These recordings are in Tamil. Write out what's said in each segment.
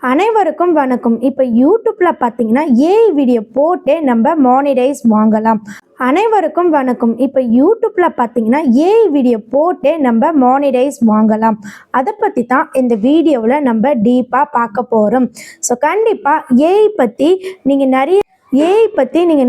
அனைவருக்கும் வணக்கம். இப்போ யூடியூப்ல பார்த்தீங்கன்னா ஏஐ வீடியோ போட்டே நம்ம மானிடைஸ் வாங்கலாம். அனைவருக்கும் வணக்கம். இப்போ யூடியூப்ல பார்த்தீங்கன்னா ஏஐ வீடியோ போட்டே நம்ம மானிடைஸ் வாங்கலாம். அதை பற்றி தான் இந்த வீடியோவில் நம்ம டீப்பாக பார்க்க போகிறோம். ஸோ கண்டிப்பாக ஏஐ பற்றி நீங்கள்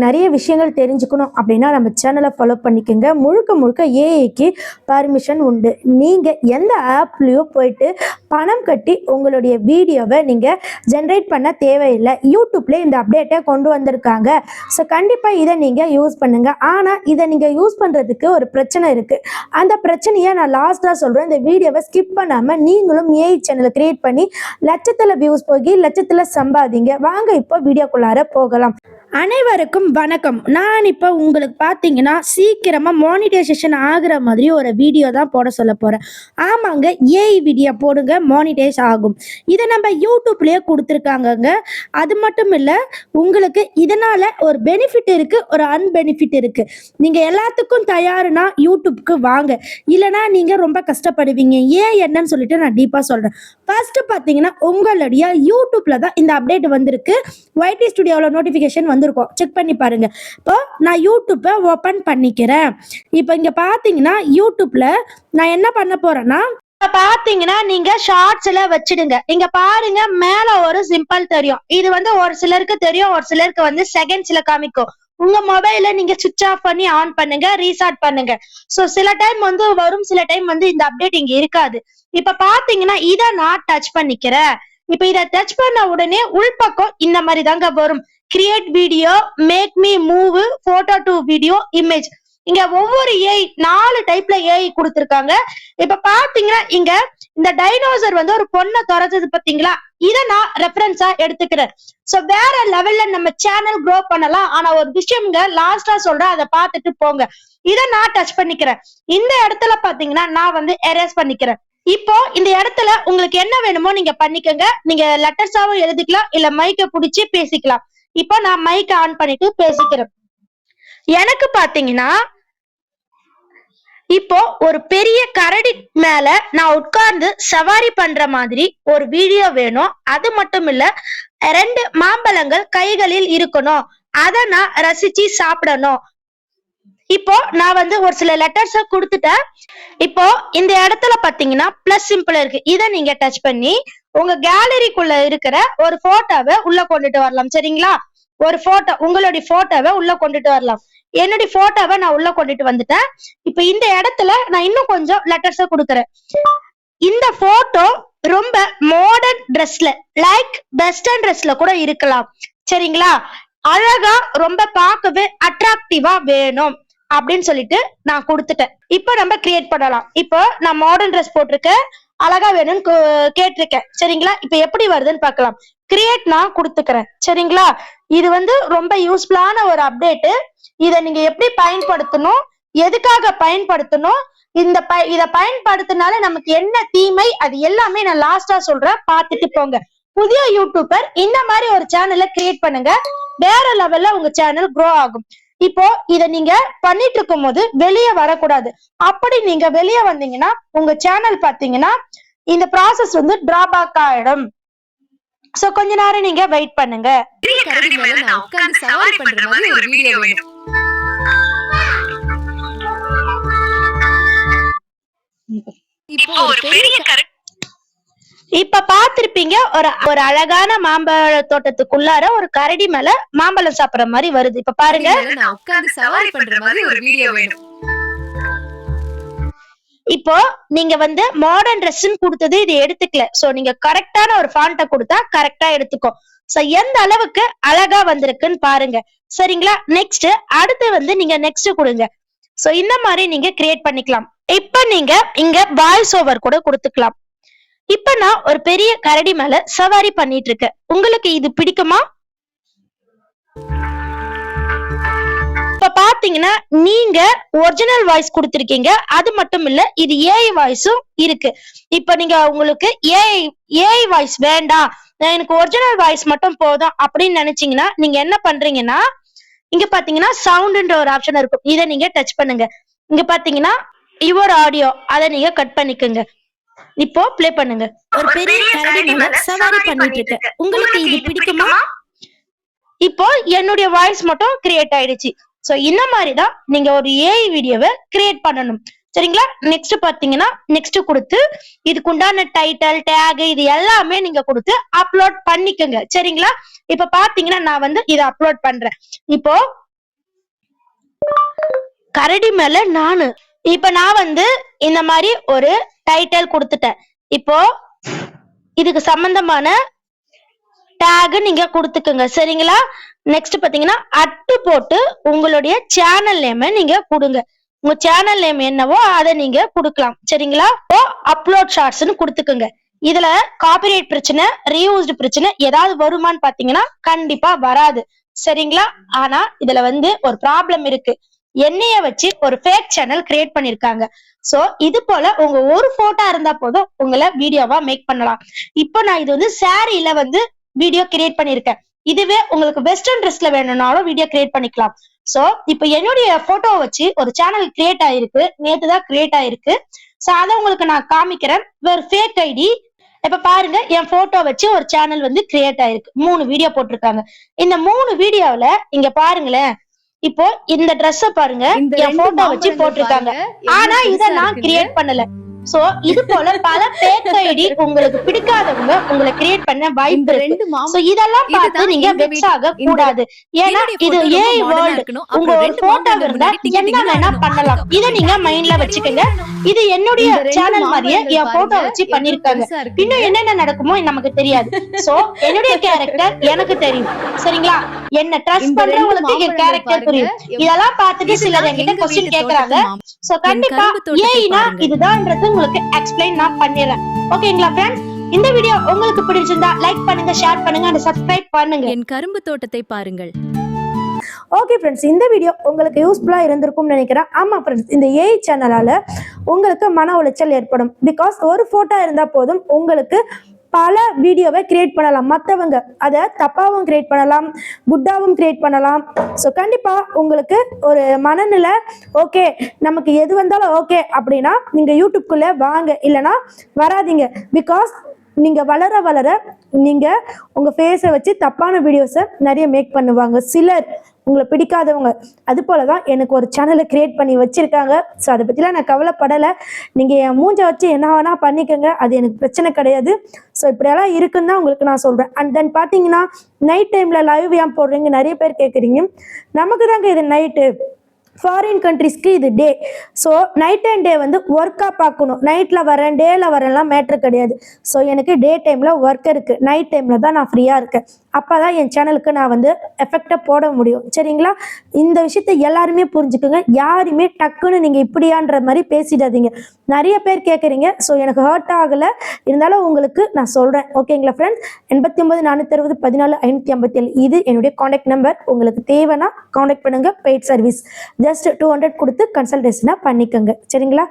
நிறைய விஷயங்கள் தெரிஞ்சுக்கணும் அப்படின்னா நம்ம சேனலை ஃபாலோ பண்ணிக்கோங்க. முழுக்க ஏஐக்கு பர்மிஷன் உண்டு. நீங்கள் எந்த ஆப்லேயோ போயிட்டு பணம் கட்டி உங்களுடைய வீடியோவை நீங்கள் ஜென்ரேட் பண்ண தேவையில்லை. யூடியூப்லேயே இந்த அப்டேட்டை கொண்டு வந்திருக்காங்க. ஸோ கண்டிப்பாக இதை நீங்கள் யூஸ் பண்ணுங்கள். ஆனால் இதை நீங்கள் யூஸ் பண்ணுறதுக்கு ஒரு பிரச்சனை இருக்குது. அந்த பிரச்சனையை நான் லாஸ்ட்டாக சொல்கிறேன். இந்த வீடியோவை ஸ்கிப் பண்ணாமல் நீங்களும் ஏஐ சேனலை க்ரியேட் பண்ணி லட்சத்தில் வியூஸ் போகி லட்சத்தில் சம்பாதிங்க. வாங்க இப்போ வீடியோக்குள்ளார போகலாம். அனைவருக்கும் வணக்கம். நான் இப்போ உங்களுக்கு பார்த்தீங்கன்னா சீக்கிரமாக மானிட்டைசேஷன் ஆகிற மாதிரி ஒரு வீடியோ தான் போட சொல்ல போகிறேன். ஆமாங்க, ஏஐ வீடியோ போடுங்க, மானிட்டைஸ் ஆகும். இதை நம்ம யூடியூப்லேயே கொடுத்துருக்காங்கங்க. அது மட்டும் இல்லை, உங்களுக்கு இதனால் ஒரு பெனிஃபிட் இருக்குது, ஒரு அன்பெனிஃபிட் இருக்குது. நீங்கள் எல்லாத்துக்கும் தயாருனா யூடியூப்க்கு வாங்க, இல்லைனா நீங்கள் ரொம்ப கஷ்டப்படுவீங்க. ஏன் என்னன்னு சொல்லிட்டு நான் டீப்பாக சொல்கிறேன். ஃபர்ஸ்ட் பார்த்தீங்கன்னா உங்களுடைய யூடியூப்பில் தான் இந்த அப்டேட் வந்திருக்கு. ஒய்டி ஸ்டுடியோவில் நோட்டிஃபிகேஷன் வந்திருக்கும், செக் பண்ணி பாருங்க. இப்போ நான் யூடியூப்பை ஓபன் பண்ணிக்கிறேன். இப்போ இங்க பாத்தீங்கன்னா யூடியூப்ல நான் என்ன பண்ண போறேன்னா, பாத்தீங்கன்னா நீங்க ஷார்ட்ஸ்ல வச்சிடுங்க. இங்க பாருங்க, மேல ஒரு சிம்பிள் தெரியும். இது ஒரு சிலருக்கு தெரியும், ஒரு சிலருக்கு செகண்ட்ஸ்ல காமிக்கும். உங்க மொபைல நீங்க சுவிட்ச் ஆஃப் பண்ணி ஆன் பண்ணுங்க, ரீஸ்டார்ட் பண்ணுங்க. சோ சில டைம் வரும், சில டைம் இந்த அப்டேட் இங்க இருக்காது. இப்ப பாத்தீங்கன்னா இத நான் டச் பண்ணிக்கிறேன். இப்ப இத டச் பண்ண உடனே உள்பக்கம் இந்த மாதிரி தாங்க வரும். Create video, make me move, photo to video, image. இங்க ஒவ்வொரு ஏஐ 4 டைப்ல ஏஐ கொடுத்திருக்காங்க. இப்ப பாத்தீங்கன்னா இங்க இந்த டைனோசர் ஒரு பொண்ணை துரத்துது பாத்தீங்களா, இத நான் ரெஃபரன்ஸா எடுத்துக்கிறேன். சோ வேற லெவல்ல நம்ம சேனல் க்ரோ பண்ணலாம். ஆனா ஒரு விஷயம்ங்க லாஸ்டா சொல்றேன், அதை பார்த்துட்டு போங்க. இத நான் டச் பண்ணிக்கிறேன். இந்த இடத்துல பாத்தீங்கன்னா நான் எரேஸ் பண்ணிக்கிறேன். இப்போ இந்த இடத்துல உங்களுக்கு என்ன வேணுமோ நீங்க பண்ணிக்கங்க. நீங்க லெட்டர்ஸாவும் எழுதிக்கலாம், இல்ல மைக்க புடிச்சு பேசிக்கலாம். இப்போ நான் மைக் ஆன் பண்ணிட்டு பேசிக்கிறேன். எனக்கு பாத்தீங்கன்னா இப்போ ஒரு பெரிய கரடி மேல நான் உட்கார்ந்து சவாரி பண்ற மாதிரி ஒரு வீடியோ வேணும். அது மட்டும் இல்ல, 2 மாம்பழங்கள் கைகளில் இருக்கணும், அத நான் ரசிச்சு சாப்பிடணும். இப்போ நான் ஒரு சில லெட்டர்ஸ கொடுத்துட்டேன். இப்போ இந்த இடத்துல பாத்தீங்கன்னா பிளஸ் சிம்பிள் இருக்கு. இத நீங்க டச் பண்ணி உங்க கேலரிக்குள்ள இருக்கிற ஒரு போட்டோவை உள்ள கொண்டுட்டு வரலாம். சரிங்களா? ஒரு போட்டோ, உங்களுடைய போட்டோவை உள்ள கொண்டுட்டு வரலாம். என்னுடைய போட்டோவை நான் உள்ள கொண்டுட்டு வந்துட்டேன். இப்ப இந்த இடத்துல நான் இன்னும் கொஞ்சம் லெட்டர்ஸ கொடுக்குறேன். இந்த போட்டோ ரொம்ப மாடர்ன் ட்ரெஸ்ல, லைக் வெஸ்டர்ன் ட்ரெஸ்ல கூட இருக்கலாம். சரிங்களா? அழகா, ரொம்ப பார்க்கவே அட்ராக்டிவா வேணும் அப்படின்னு சொல்லிட்டு நான் கொடுத்துட்டேன். இப்ப நம்ம கிரியேட் பண்ணலாம். இப்போ நான் மாடர்ன் ட்ரெஸ் போட்டிருக்கேன், அழகா வேணும்னு கேட்டிருக்கேன். சரிங்களா? இப்ப எப்படி வருதுன்னு பார்க்கலாம். கிரியேட் நான் கொடுத்துக்கிறேன். சரிங்களா? இது ரொம்ப யூஸ்ஃபுல்லான ஒரு அப்டேட். இத நீங்க எப்படி பயன்படுத்தணும், எதுக்காக பயன்படுத்தணும், இத பயன்படுத்தினால நமக்கு என்ன தீமை, அது எல்லாமே நான் லாஸ்டா சொல்றேன், பார்த்துட்டு போங்க. புதிய யூடியூபர் இந்த மாதிரி ஒரு சேனலை கிரியேட் பண்ணுங்க. வேற லெவல்ல உங்க சேனல் க்ரோ ஆகும். இப்போ இத நீங்க பண்ணிட்டு இருக்கும் போது வெளியே வரக்கூடாது. அப்படி நீங்க வெளியே வந்தீங்கன்னா உங்க சேனல் பாத்தீங்கன்னா இந்த ப்ராசஸ் டிராபேக் ஆயிடும். சோ கொஞ்ச நேரம் நீங்க வெயிட் பண்ணுங்க. இப்ப பாத்திருப்பீங்க, ஒரு அழகான மாம்பழ தோட்டத்துக்குள்ளார ஒரு கரடி மேல மாம்பழம் சாப்பிடுற மாதிரி வருது. இப்ப பாருங்க, இப்போ நீங்க மாடர்ன் ட்ரெஸ் கொடுத்தது இது எடுத்துக்கல. சோ நீங்க கரெக்டான ஒரு ஃபாண்ட கொடுத்தா கரெக்டா எடுத்துக்கும். சோ எந்த அளவுக்கு அழகா வந்திருக்குன்னு பாருங்க. சரிங்களா? நெக்ஸ்ட் அடுத்து நீங்க நெக்ஸ்ட் கொடுங்க. சோ இந்த மாதிரி நீங்க கிரியேட் பண்ணிக்கலாம். இப்ப நீங்க இங்க வாய்ஸ் ஓவர் கூட கொடுத்துக்கலாம். இப்ப நான் ஒரு பெரிய கரடி மேல சவாரி பண்ணிட்டு இருக்கேன். உங்களுக்கு இது பிடிக்குமா? இப்ப பாத்தீங்கன்னா நீங்க ஒரிஜினல் வாய்ஸ் கொடுத்திருக்கீங்க. அது மட்டும் இல்ல, இது ஏஐ வாய்ஸும் இருக்கு. இப்ப நீங்க உங்களுக்கு ஏஐ வாய்ஸ் வேண்டாம், எனக்கு ஒரிஜினல் வாய்ஸ் மட்டும் போதும் அப்படின்னு நினைச்சீங்கன்னா நீங்க என்ன பண்றீங்கன்னா, இங்க பாத்தீங்கன்னா சவுண்ட்ன்ற ஒரு ஆப்ஷன் இருக்கும். இதை நீங்க டச் பண்ணுங்க. இங்க பாத்தீங்கன்னா யுவர் ஆடியோ, அதை நீங்க கட் பண்ணிக்கோங்க. இப்போ ப்ளே பண்ணுங்க. ஒரு பெரிய கரடி மேல சவாரி பண்ணிட்டு இருக்க, உங்களுக்கு இது பிடிக்குமா? இப்போ என்னுடைய வாய்ஸ் மட்டும் கிரியேட் ஆயிடுச்சு. சோ இந்த மாதிரி தான் நீங்க ஒரு ஏஐ வீடியோவை கிரியேட் பண்ணணும். சரிங்களா? நெக்ஸ்ட் பாத்தீங்கன்னா நெக்ஸ்ட் கொடுத்து இதுக்கு உண்டான டைட்டில் டேக் இது எல்லாமே நீங்க கொடுத்து அப்லோட் பண்ணிக்கோங்க. சரிங்களா? இப்ப பாத்தீங்கன்னா நான் வந்து இதை அப்லோட் பண்றேன். இப்போ கரடி மேல நானு இப்ப நான் வந்து இந்த மாதிரி ஒரு டைட்டில் கொடுத்துட்டேன். இப்போ இதுக்கு சம்பந்தமான டேக் நீங்க கொடுத்துக்கோங்க. சரிங்களா? நெக்ஸ்ட் பாத்தீங்கன்னா அட்டு போட்டு உங்களுடைய சேனல் நேம் நீங்க கொடுங்க. உங்க சேனல் நேம் என்னவோ அதை நீங்க கொடுக்கலாம். சரிங்களா? அப்லோட் ஷார்ட்ஸ்னு கொடுத்துக்கோங்க. இதுல காப்பிரைட் பிரச்சனை, ரீயூஸ்டு பிரச்சனை ஏதாவது வருமானு பாத்தீங்கன்னா கண்டிப்பா வராது. சரிங்களா? ஆனா இதுல வந்து ஒரு ப்ராப்ளம் இருக்கு. என்னைய வச்சு ஒரு ஃபேக் சேனல் கிரியேட் பண்ணிருக்காங்க. சோ இது போல உங்க ஒரு போட்டோ இருந்தா போதும் உங்களை வீடியோவா மேக் பண்ணலாம். இப்போ நான் இது வந்து சாரியில வந்து வீடியோ கிரியேட் பண்ணிருக்கேன். இதுவே உங்களுக்கு வெஸ்டர்ன் ட்ரெஸ்ல வேணும்னாலும் வீடியோ கிரியேட் பண்ணிக்கலாம். சோ இப்போ என்னுடைய போட்டோவை வச்சு ஒரு சேனல் கிரியேட் ஆயிருக்கு, நேத்துதான் கிரியேட் ஆயிருக்கு. சோ அதை உங்களுக்கு நான் காமிக்கிறேன். ஒரு ஃபேக் ஐடி. இப்ப பாருங்க, என் போட்டோ வச்சு ஒரு சேனல் வந்து கிரியேட் ஆயிருக்கு. 3 வீடியோ போட்டிருக்காங்க. இந்த 3 வீடியோல இங்க பாருங்களேன். இப்போ இந்த ட்ரெஸ் பாருங்க, என் போட்டோ வச்சு போட்டிருக்காங்க. ஆனா இத நான் கிரியேட் பண்ணல. சோ இது போல பல ஃபேக் ஐடி உங்களுக்கு பிடிக்காதவங்க உங்களை கிரியேட் பண்ண வாய்ப்பு இருக்கு. சோ இதெல்லாம் பார்த்து நீங்க வெக்ஸ் ஆக கூடாது. ஏன்னா இது ஏஐ வேர்ல்ட். உங்க ஒரு போட்டோ இருந்தா என்ன வேணா பண்ணலாம். இத நீங்க மைண்ட்ல வச்சுக்கோங்க. இது என்னுடைய சேனல் மாதிரியே என் போட்டோ வச்சு பண்ணிருக்காங்க. இன்னும் என்னென்ன நடக்குமோ நமக்கு தெரியாது. சோ என்னுடைய கேரக்டர் எனக்கு தெரியும். சரிங்களா? என்ன ட்ரஸ்ட் பண்றவங்களுக்கு என் கேரக்டர் புரியும். இதெல்லாம் பார்த்துட்டு சிலர் என்கிட்ட क्वेश्चन கேக்குறாங்க. சோ கண்டிப்பா ஏஐனா இதுதான்ன்றது உங்களுக்கு எக்ஸ்பிளைன் நான் பண்ணிடுறேன். ஓகேங்களா फ्रेंड्स? இந்த வீடியோ உங்களுக்கு பிடிச்சிருந்தா லைக் பண்ணுங்க, ஷேர் பண்ணுங்க and subscribe பண்ணுங்க. என் கரும்பு தோட்டத்தை பாருங்கள். ஓகே ஃப்ரெண்ட்ஸ், இந்த வீடியோ உங்களுக்கு யூஸ்ஃபுல்லா இருந்திருக்கும்னு நினைக்கிறேன். ஆமா ஃப்ரெண்ட்ஸ், இந்த ஏஐ சேனலால உங்களுக்கு மன உளைச்சல் ஏற்படும். பிகாஸ் ஒரு போட்டோ இருந்தா போதும் உங்களுக்கு பல வீடியோவை கிரியேட் பண்ணலாம். மற்றவங்க அதை தப்பாவும் கிரியேட் பண்ணலாம், குட்டாவும் கிரியேட் பண்ணலாம். ஸோ கண்டிப்பாக உங்களுக்கு ஒரு மனநிலை ஓகே, நமக்கு எது வந்தாலும் ஓகே அப்படின்னா நீங்கள் யூடியூப்குள்ளே வாங்க, இல்லைனா வராதிங்க. பிகாஸ் நீங்கள் வளர வளர நீங்கள் உங்கள் ஃபேஸை வச்சு தப்பான வீடியோஸை நிறைய மேக் பண்ணுவாங்க சிலர், உங்களை பிடிக்காதவங்க. அது போல தான் எனக்கு ஒரு சேனலை கிரியேட் பண்ணி வச்சுருக்காங்க. ஸோ அதை பற்றிலாம் நான் கவலைப்படலை. நீங்கள் என் மூஞ்சை வச்சு என்ன வேணால் பண்ணிக்கோங்க, அது எனக்கு பிரச்சனை கிடையாது. ஸோ இப்படியெல்லாம் இருக்குன்னு தான் உங்களுக்கு நான் சொல்கிறேன். அண்ட் தென் பார்த்தீங்கன்னா நைட் டைமில் லைவ் ஏன் போடுறீங்க நிறைய பேர் கேட்குறீங்க. நமக்கு தாங்க இது நைட்டு, ஃபாரின் கண்ட்ரிஸ்க்கு இது டே. ஸோ நைட் அண்ட் டே வந்து ஒர்க்காக பார்க்கணும். நைட்டில் வரேன் டேயில் வரேன்லாம் மேட்ரு கிடையாது. ஸோ எனக்கு டே டைமில் ஒர்க் இருக்குது, நைட் டைமில் தான் நான் ஃப்ரீயாக இருக்கேன். அப்போ தான் என் சேனலுக்கு நான் வந்து எஃபெக்டாக போட முடியும். சரிங்களா? இந்த விஷயத்தை எல்லாருமே புரிஞ்சுக்குங்க. யாருமே டக்குன்னு நீங்கள் இப்படியான்ற மாதிரி பேசிடாதீங்க. நிறைய பேர் கேட்குறீங்க. ஸோ எனக்கு ஹர்ட் ஆகலை, இருந்தாலும் உங்களுக்கு நான் சொல்கிறேன். ஓகேங்களா ஃப்ரெண்ட்ஸ்? 89 460 14 557 இது என்னுடைய காண்டாக்ட் நம்பர். உங்களுக்கு தேவைன்னா காண்டாக்ட் பண்ணுங்கள். பெய்ட் சர்வீஸ் ஜஸ்ட் 200 கொடுத்து கன்சல்டேஷனாக பண்ணிக்கோங்க. சரிங்களா?